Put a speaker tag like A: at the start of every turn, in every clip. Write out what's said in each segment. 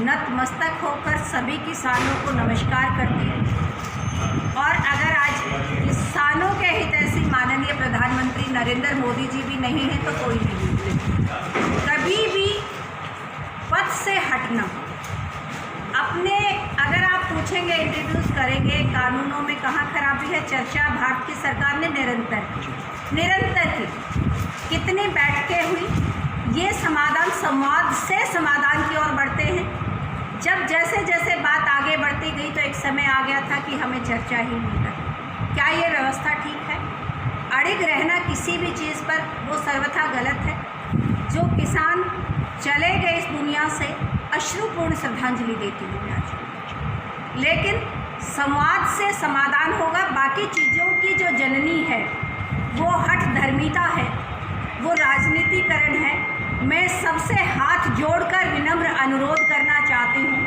A: नतमस्तक होकर सभी किसानों को नमस्कार करती हूँ। और अगर आज किसानों के हितैषी माननीय प्रधानमंत्री नरेंद्र मोदी जी भी नहीं हैं तो कोई नहीं। कभी भी पद से हटना अपने, अगर आप पूछेंगे, इंट्रोड्यूस करेंगे कानूनों में कहाँ खराबी है, चर्चा भारत की सरकार ने निरंतर की। कितनी बैठकें हुई, ये समाधान संवाद से समाधान की ओर बढ़ते हैं। जब जैसे जैसे बात आगे बढ़ती गई तो एक समय आ गया था कि हमें चर्चा ही नहीं करनी। क्या ये व्यवस्था ठीक है? अड़िग रहना किसी भी चीज़ पर वो सर्वथा गलत है। जो किसान चले गए इस दुनिया से, अश्रुपूर्ण श्रद्धांजलि देती हूँ मैं आज। लेकिन संवाद से समाधान होगा। बाकी चीज़ों की जो जननी है वो हठ धर्मिता है, वो राजनीतिकरण है। मैं सबसे हाथ जोड़कर विनम्र अनुरोध करना चाहती हूँ,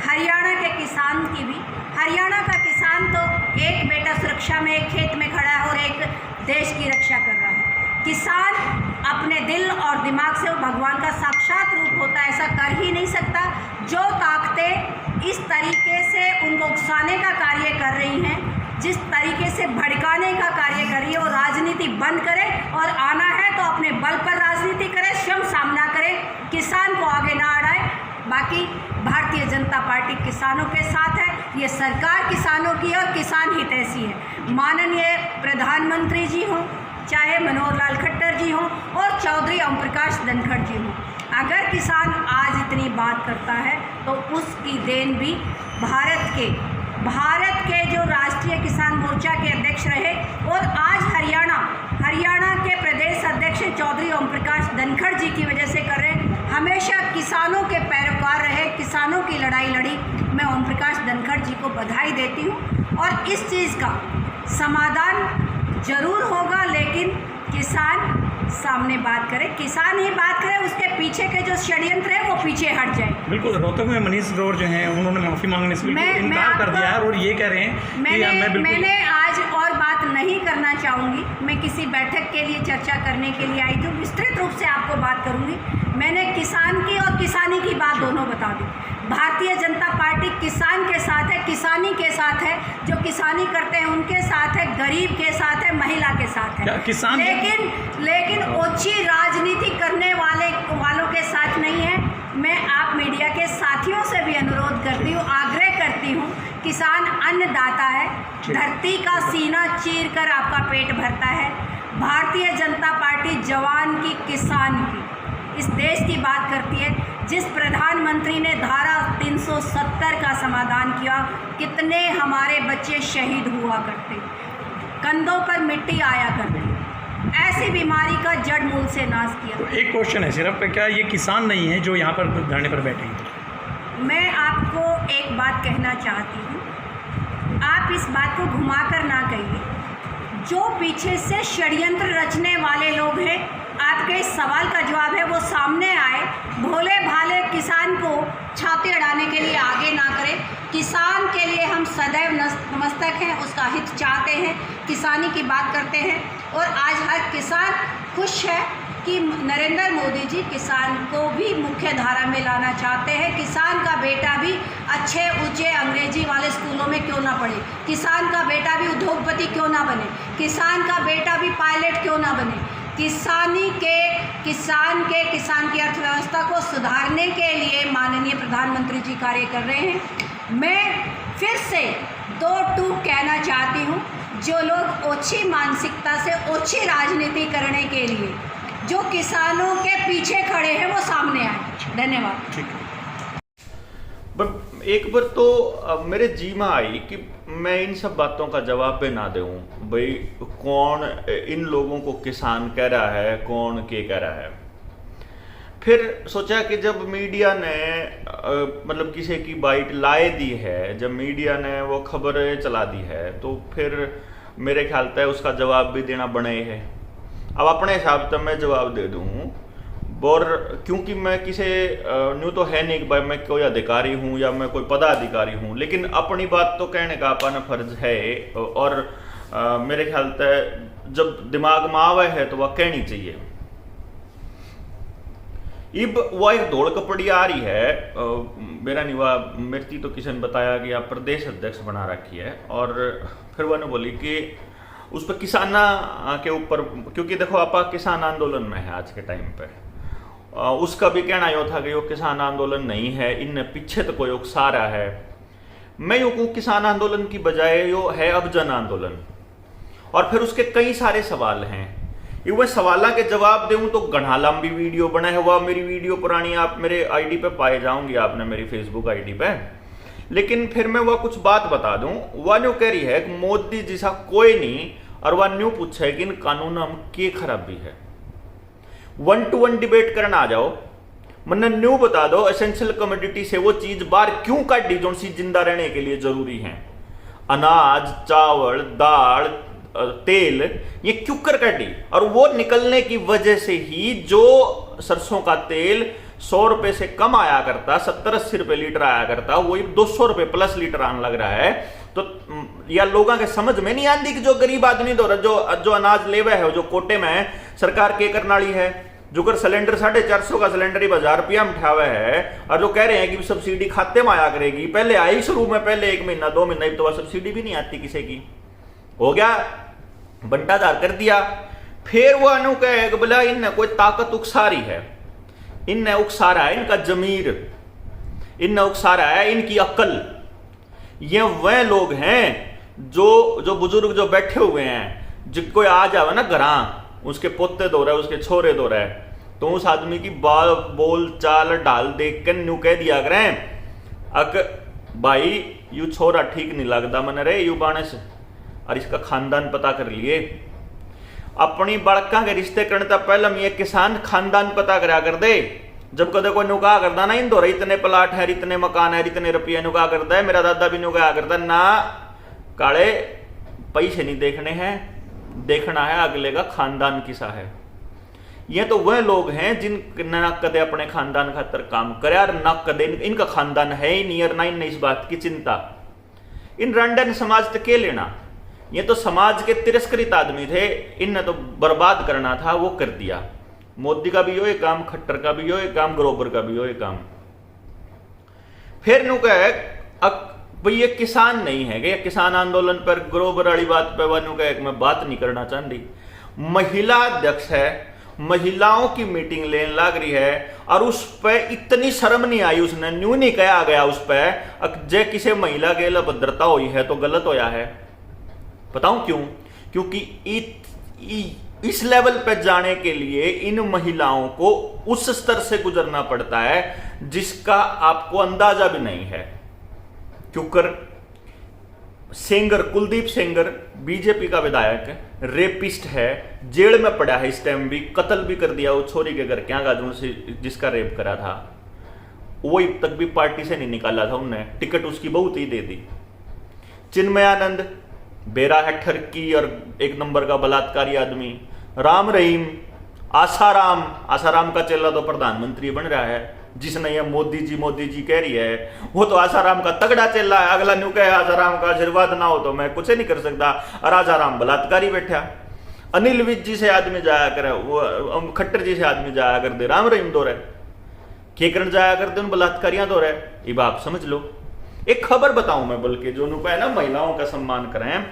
A: हरियाणा के किसान की भी। हरियाणा का किसान तो एक बेटा सुरक्षा में एक खेत में खड़ा है और एक देश की रक्षा कर रहा है। किसान अपने दिल और दिमाग से वो भगवान का साक्षात रूप होता है, ऐसा कर ही नहीं सकता। जो ताकतें इस तरीके से उनको उकसाने का कार्य कर रही हैं, जिस तरीके से भड़काने का कार्य कर रही है, वो राजनीति बंद करे और आना है तो अपने बल पर राजनीति करे, स्वयं सामना करे, किसान को आगे ना अड़ाए। बाकी भारतीय जनता पार्टी किसानों के साथ है। ये सरकार किसानों की है और किसान हितैषी है। माननीय प्रधानमंत्री जी हों, चाहे मनोहर लाल खट्टर जी हों और चौधरी ओम प्रकाश धनखड़ जी हों, अगर किसान आज इतनी बात करता है तो उसकी देन भी भारत के जो राष्ट्रीय किसान मोर्चा के अध्यक्ष रहे और आज हरियाणा के प्रदेश अध्यक्ष चौधरी ओम प्रकाश धनखड़ जी की वजह से कर रहे हैं। हमेशा किसानों के पैरोकार रहे, किसानों की लड़ाई लड़ी। मैं ओम प्रकाश धनखड़ जी को बधाई देती हूँ और इस चीज़ का समाधान जरूर होगा, लेकिन किसान सामने बात करे, किसान ही बात करे, उसके पीछे के जो षड्यंत्र है वो पीछे हट जाए।
B: बिल्कुल। रोहतक में मनीष ग्रोवर जो हैं उन्होंने माफ़ी मांगने से इनकार कर दिया है और ये कह रहे हैं कि
A: मैंने आज और बात नहीं करना चाहूँगी। मैं किसी बैठक के लिए चर्चा करने के लिए आई थी, विस्तृत रूप से आपको बात करूँगी। मैंने किसान की और किसानी की बात दोनों बता दी। भारतीय जनता पार्टी किसान के साथ है, किसानी के साथ है, जो किसानी करते हैं उनके साथ है, गरीब के साथ है, महिला के साथ है।
B: किसान
A: लेकिन ओछी राजनीति करने वालों के साथ नहीं है। मैं आप मीडिया के साथियों से भी अनुरोध करती हूँ, आग्रह करती हूँ, किसान अन्नदाता है, धरती का सीना चीर कर आपका पेट भरता है। भारतीय जनता पार्टी जवान की, किसान की, इस देश की बात करती है। जिस प्रधानमंत्री ने धारा 370 का समाधान किया, कितने हमारे बच्चे शहीद हुआ करते, कंधों पर मिट्टी आया करती, ऐसी बीमारी का जड़ मूल से नाश किया।
B: तो एक क्वेश्चन है सिर्फ, क्या ये किसान नहीं है जो यहाँ पर धरने पर बैठे हैं?
A: मैं आपको एक बात कहना चाहती हूँ, आप इस बात को घुमाकर ना कहिए। जो पीछे से षड्यंत्र रचने वाले लोग हैं, आपके इस सवाल का जवाब है वो सामने आए, भोले भाले किसान को छाती अड़ाने के लिए आगे ना करें। किसान के लिए हम सदैव नतमस्तक हैं, उसका हित चाहते हैं, किसानी की बात करते हैं और आज हर किसान खुश है कि नरेंद्र मोदी जी किसान को भी मुख्य धारा में लाना चाहते हैं। किसान का बेटा भी अच्छे ऊंचे अंग्रेजी वाले स्कूलों में क्यों ना पढ़े, किसान का बेटा भी उद्योगपति क्यों ना बने, किसान का बेटा भी पायलट क्यों ना बने। किसान की अर्थव्यवस्था को सुधारने के लिए माननीय प्रधानमंत्री जी कार्य कर रहे हैं। मैं फिर से 2 टूक कहना चाहती हूँ, जो लोग ओछी मानसिकता से ओछी राजनीति करने के लिए जो किसानों के पीछे खड़े हैं वो सामने आए। धन्यवाद।
B: ठीक है।
C: एक बार तो मेरे जी में आई कि मैं इन सब बातों का जवाब पे ना दूं, भाई कौन इन लोगों को किसान कह रहा है, कौन के कह रहा है। फिर सोचा कि जब मीडिया ने मतलब किसी की बाइट लाए दी है, जब मीडिया ने वो खबरें चला दी है, तो फिर मेरे ख्याल से उसका जवाब भी देना बने है। अब अपने हिसाब से मैं जवाब दे दूँ, और क्योंकि मैं किसी न्यू तो है नहीं कि भाई मैं कोई अधिकारी हूँ या मैं कोई पदाधिकारी हूँ, लेकिन अपनी बात तो कहने का अपना फर्ज है। और मेरे ख्याल से जब दिमाग में आवे है तो वह कहनी चाहिए। इब वह एक दौड़ कपड़ी आ रही है। मेरा निवा मेरी तो किसी ने बताया कि आप प्रदेश अध्यक्ष बना रखी है, और फिर वह बोली कि उस पर किसाना के ऊपर, क्योंकि देखो आप किसान आंदोलन में है आज के टाइम पे, उसका भी कहना यो था कि वो किसान आंदोलन नहीं है, इन पीछे तो कोई उकसारा है। मैं यूं कहूं किसान आंदोलन की बजाय यो है अब जन आंदोलन। और फिर उसके कई सारे सवाल हैं, वह सवालों के जवाब दूं तो घना लंबी वीडियो बना है। वह मेरी वीडियो पुरानी आप मेरे आईडी पे पाए जाओगे, आपने मेरी फेसबुक आईडी पे। लेकिन फिर मैं वह कुछ बात बता दूं। वह न्यू कह रही है कि मोदी जैसा कोई नहीं, और वह न्यू पूछा है कि इन कानून में क्या खराबी है। 1-to-1 डिबेट करना आ जाओ, मैंने न्यू बता दो एसेंशियल कमोडिटी से वो चीज बाहर क्यों काटी जो सी जिंदा रहने के लिए जरूरी है। अनाज, चावल, दाल, तेल, ये क्यों कर काटी, और वो निकलने की वजह से ही जो सरसों का तेल 100 रुपए से कम आया करता, 70-80 रुपए लीटर आया करता, वो 200 रुपए प्लस लीटर आने लग रहा है। तो या लोगों के समझ में नहीं आती कि जो गरीब आदमी जो अनाज लेवे है, जो कोटे में है, सरकार के करनाली है, जो कर सिलेंडर 450 का सिलेंडर ही 1000 रुपया में उठावे है, और जो कह रहे हैं कि सब्सिडी खाते में आया करेगी। पहले आई शुरू में, पहले 1 महीना 2 महीना तो सब्सिडी भी नहीं आती किसी की, हो गया बंटाधार कर दिया। फिर वो अनु कहे कि बोला इनने कोई ताकत उकसारी है, इनने उकसारा है इनका जमीर, इनने उकसारा है इनकी अक्ल। ये वह लोग हैं जो बुजुर्ग जो बैठे हुए हैं, जिनको आ जावे ना घरा, उसके पोते दो रहे, उसके छोरे दो रहे, तो उस आदमी की बोल चाल ढाल देख कर न्यू कह दिया करें अक भाई यू छोरा ठीक नहीं लगता मन रे यू बाणस, और इसका खानदान पता कर लिए। अपनी बड़का के रिश्ते करने तक पहले हम ये किसान खानदान पता करा कर दे। जब कदे कोई नुका करता ना इन दो इतने प्लाट है, इतने मकान है, इतने रुपये नुका करता है, मेरा दादा भी नुका करता ना, काले पैसे नहीं देखने हैं, देखना है अगले का खानदान किसा है। ये तो वह लोग हैं जिन ना कदे अपने खानदान खातर काम करे, और ना कदे इनका खानदान है ही नहीं, और ना इन इस बात की चिंता। इन रंडन समाज तक के लेना, ये तो समाज के तिरस्कृत आदमी थे, इनने तो बर्बाद करना था, वो कर दिया। मोदी का भी यो एक काम, खट्टर का भी यो एक काम, ग्रोवर का भी यो एक काम। फिर नु कहे भाई ये किसान नहीं है कि किसान आंदोलन पर ग्रोवर वाली बात पे वह नु कहे मैं बात नहीं करना चाहती। महिला अध्यक्ष है, महिलाओं की मीटिंग लेने लग रही है, और उस पर इतनी शर्म नहीं आई, उसने न्यू नहीं कहा गया उस पर जे किसी महिला के लिए भद्रता हुई है तो गलत होया है। बताऊं क्यों? क्योंकि इस लेवल पर जाने के लिए इन महिलाओं को उस स्तर से गुजरना पड़ता है जिसका आपको अंदाजा भी नहीं है। क्योंकि सेंगर, कुलदीप सेंगर बीजेपी का विधायक, रेपिस्ट है, जेल में पड़ा है इस टाइम भी, कत्ल भी कर दिया वो छोरी के घर क्या गाजू से जिसका रेप करा था, वही तक भी पार्टी से नहीं निकाला था उनने, टिकट उसकी बहुत ही दे दी। चिन्मयानंद बेरा है ठरकी और एक नंबर का बलात्कारी आदमी। राम रहीम, आसाराम का चेला तो प्रधानमंत्री बन रहा है, जिसने ये मोदी जी कह रही है, वो तो आसाराम का तगड़ा चेला है। अगला न्यू कहे आसाराम का आशीर्वाद ना हो तो मैं कुछ नहीं कर सकता, और आसाराम बलात्कारी बैठा। अनिल विज जी से आदमी जाया करे, वो खट्टर जी से आदमी जाया कर दे, राम रहीम दो रहे, केकरण जाया कर दे, उन बलात्कारियां दो रहे। ये आप समझ लो। एक खबर बताऊं मैं, बल्कि जो नुका है ना महिलाओं का सम्मान करें,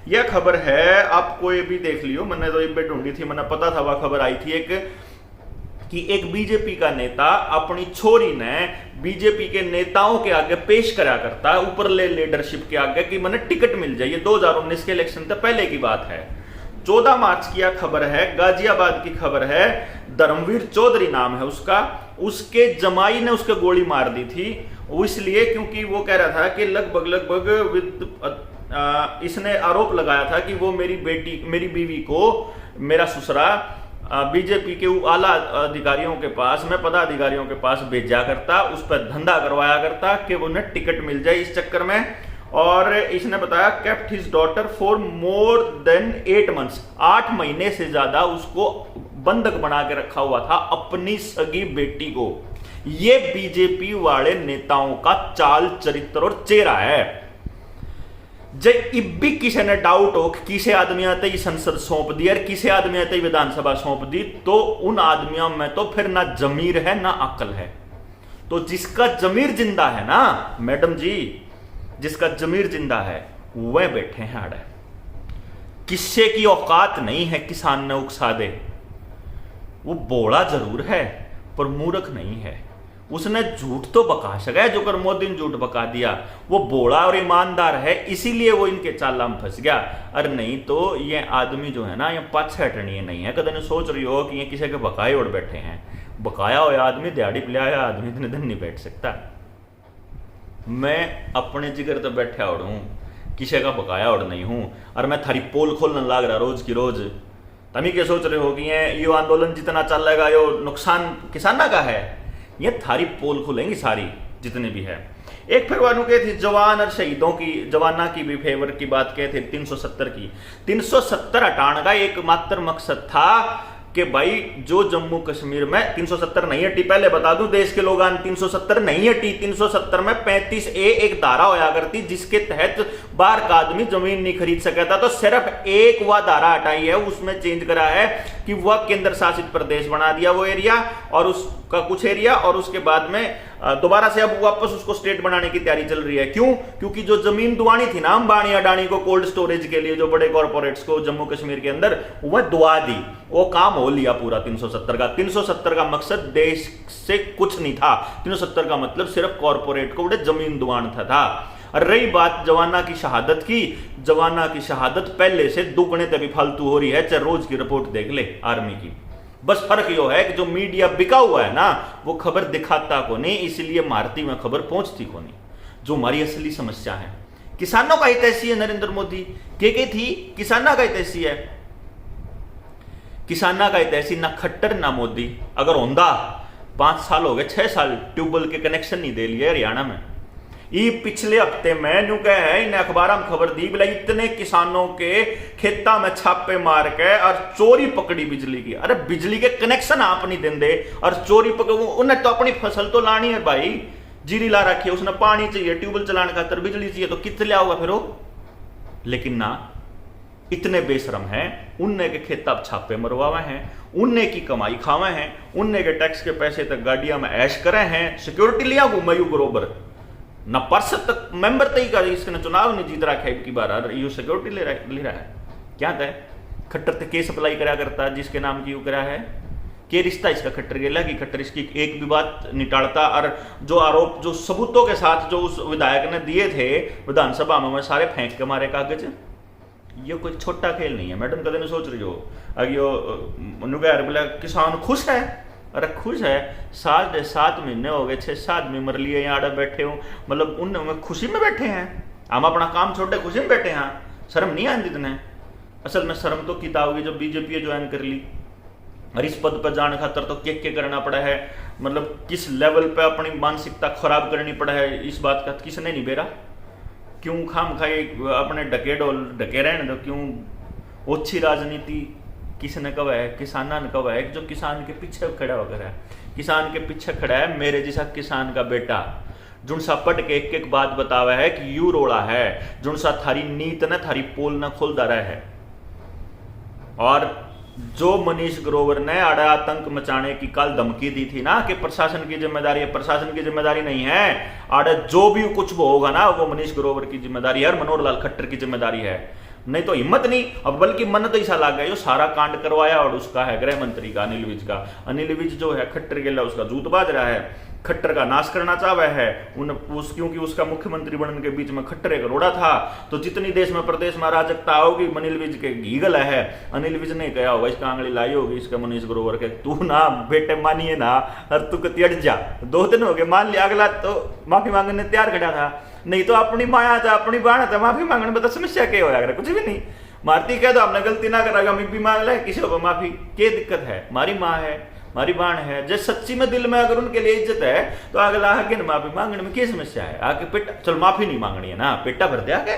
C: यह खबर है, आप कोई भी देख लियो, मैंने तो एक ढूंढी थी, मैंने पता था वह खबर आई थी एक बीजेपी का नेता अपनी छोरी ने बीजेपी के नेताओं के आगे पेश करा करता है, ऊपर ले लीडरशिप के आगे कि मैंने टिकट मिल जाए। 2019 के इलेक्शन से पहले की बात है, 14 मार्च की खबर है, गाजियाबाद की खबर है। धर्मवीर चौधरी नाम है उसका, उसके जमाई ने उसके गोली मार दी थी, वो इसलिए क्योंकि वो कह रहा था कि लगभग इसने आरोप लगाया था कि वो मेरी बीवी को मेरा ससुरा बीजेपी के आला अधिकारियों के पास में, पदाधिकारियों के पास भेजा करता, उस पर धंधा करवाया करता कि उन्हें टिकट मिल जाए इस चक्कर में। और इसने बताया kept his daughter for more than 8 months, 8 महीने से ज्यादा उसको बंधक बना के रखा हुआ था अपनी सगी बेटी को। ये बीजेपी वाले नेताओं का चाल चरित्र और चेहरा है। जे इब्बी किसी ने डाउट हो कि किसी आदमी आते ही संसद सौंप दी और किसी आदमी आते ही विधानसभा सौंप दी, तो उन आदमियों में तो फिर ना जमीर है ना अक्ल है। तो जिसका जमीर जिंदा है ना मैडम जी, जिसका जमीर जिंदा है वह बैठे हैं आड़े। किस्से की औकात नहीं है किसान ने उकसा दे। वो बोला जरूर है पर मूर्ख नहीं है। उसने झूठ तो बका सका, जो कर मोदी ने झूठ बका दिया। वो बोला और ईमानदार है, इसीलिए वो इनके चाला में फंस गया। अरे नहीं तो ये आदमी जो है ना, ये पाछे हटनी नहीं है। कदम सोच रही हो कि ये किसी के बकाए उड़ बैठे हैं। बकाया हुआ आदमी, दिहाड़ी पिलाया आदमी इतने दिन नहीं बैठ सकता। मैं अपने जिगर तो बैठा उड़ हूं, किसी का बकाया उड़ नहीं हूं। और मैं थारी पोल खोलने लाग रहा रोज की रोज। तभी क्या सोच रहे हो कि ये आंदोलन जितना चलेगा यो नुकसान किसाना का है। ये थारी पोल खुलेंगी सारी जितने भी है। एक फिर वानू के थी जवान और शहीदों की, जवाना की भी फेवर की बात कहे थे 370 की। 370 हटाने का एकमात्र मकसद था कि भाई जो जम्मू कश्मीर में 370 नहीं हटी, पहले बता दूं देश के लोग 370 नहीं हटी। 370 में 35A एक धारा होया करती जिसके तहत बाहर का आदमी जमीन नहीं खरीद सका था। तो सिर्फ एक वह धारा हटाई है, उसमें चेंज करा है कि वह केंद्र शासित प्रदेश बना दिया वो एरिया और उसका कुछ एरिया, और उसके बाद में दोबारा से अब वापस उसको स्टेट बनाने की तैयारी चल रही है। क्यों? क्योंकि जो जमीन दुआनी थी ना अंबानी अडानी को कोल्ड स्टोरेज के लिए, जो बड़े कॉर्पोरेट्स को जम्मू कश्मीर के अंदर, वह दुआ दी। वो काम हो लिया पूरा 370 का। 370 का मकसद देश से कुछ नहीं था। 370 का मतलब सिर्फ कॉर्पोरेट को बड़े जमीन दुआन था। और रही बात जवाना की शहादत की, जवाना की शहादत पहले से दुगने तभी फालतू हो रही है, चाहे रोज की रिपोर्ट देख ले आर्मी की। बस फर्क यो है कि जो मीडिया बिका हुआ है ना, वो खबर दिखाता को नहीं, इसलिए मारती में खबर पहुंचती को नहीं। जो हमारी असली समस्या है, किसानों का हितैषी है नरेंद्र मोदी। के थी किसाना का हितैषी है। किसाना का हितैषी ना खट्टर ना मोदी। अगर होंदा 5 साल हो गए, 6 साल ट्यूबवेल के कनेक्शन नहीं दे लिए हरियाणा में। ये पिछले हफ्ते में न्यू कहे है इन्हें अखबार में खबर दी, बोला इतने किसानों के खेता में छापे मार के और चोरी पकड़ी बिजली की। अरे बिजली के कनेक्शन आप नहीं देंगे और चोरी पकड़, उन्हें तो अपनी फसल तो लानी है भाई। जीरी ला रखी है, उसने पानी चाहिए, ट्यूबवेल चलाने खातर बिजली चाहिए, तो कितने लिया होगा फिर वो। लेकिन ना, इतने बेशरम हैं, उनने के खेत अब छापे मरवावे हैं, उनने की कमाई खावे हैं, उनने के टैक्स के पैसे तक गाड़ियां में ऐश करे हैं, सिक्योरिटी लिया घूमयू बरोबर न पार्षद तक मेंबर तक का इसने चुनाव नहीं जीत रहा है की बार यू सिक्योरिटी ले रहा है। क्या था खट्टर तक केस अप्लाई करा करता जिसके नाम की करा है। के रिश्ता इसका खट्टर गेला कि खट्टर इसकी एक भी बात निटालता। और जो आरोप जो सबूतों के साथ जो उस विधायक ने दिए थे विधानसभा में, सारे फेंक के मारे कागज। ये कोई छोटा खेल नहीं है मैडम। कदे नहीं सोच रही हो अगर बोला किसान खुश है। अरे खुश है, 7 महीने हो गए, 6-7 में मर लिए यहाँ बैठे हो, मतलब उन खुशी में बैठे हैं। हम अपना काम छोटे खुशी में बैठे हैं। शर्म नहीं आती इतने। असल में शर्म तो किता होगी जब बीजेपी ज्वाइन कर ली और इस पद पर जाने खातर तो क्या करना पड़ा है, मतलब किस लेवल पे अपनी मानसिकता खराब करनी पड़ा है, इस बात का किसने नहीं बेरा। क्यों खाम खाई अपने ढके रहने दो। क्यों ओछी राजनीति किसने कहा है? किसाना ने कहा है, जो किसान के पीछे खड़ा होकर है। किसान के पीछे खड़ा है मेरे जैसा किसान का बेटा, जुन सा पट के एक बात बतावा है कि यू रोड़ा है, जुन सा थारी नीत न थारी पोल न खोल रहा है। और जो मनीष ग्रोवर ने आड़ा आतंक मचाने की कल धमकी दी थी ना कि प्रशासन की जिम्मेदारी है, प्रशासन की जिम्मेदारी नहीं है। आड़ा जो भी कुछ वो होगा ना वो मनीष ग्रोवर की जिम्मेदारी है और मनोहर लाल खट्टर की जिम्मेदारी है। नहीं तो हिम्मत नहीं। अब बल्कि मन तो ऐसा लग गया जो सारा कांड करवाया और उसका है गृह मंत्री का अनिल विज का। अनिल विज जो है खट्टर के लिए उसका जूत बाज रहा है, खट्टर का नाश करना चाह रहा है क्योंकि उसका मुख्यमंत्री बनने के बीच में खट्टर एक रोड़ा था। तो जितनी देश में प्रदेश में अराजकता होगी अनिल विज के गीगल है। अनिल विज ने कहा होगा, इसका आंगली लाई होगी इसका मनीष ग्रोवर के, तू ना बेटे मानिए ना और तू कति अट जा। 2 दिन हो गए, मान लिया अगला तो माफी मांगने तैयार खड़ा था। नहीं तो अपनी माया था अपनी बाण था, माफी मांगने में तो समस्या क्या होया कुछ भी नहीं। मारती कह दो हमने गलती ना करा, हम भी मांग ले किसी को माफी। क्या दिक्कत है? हमारी माँ है, हमारी बाण है। जैसे सच्ची में दिल में अगर उनके लिए इज्जत है तो अगला आके माफी मांगने में क्या समस्या है? आके पेटा चल माफी नहीं मांगनी है ना, पेटा भर दिया के।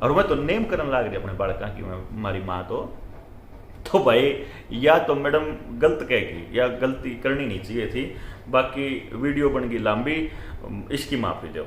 C: और मैं तो नेम करने लग रही अपने बालका की हमारी माँ तो भाई या तो मैडम गलत कहेगी या गलती करनी नहीं चाहिए थी। बाकी वीडियो बन गई लंबी, इसकी माफी दो।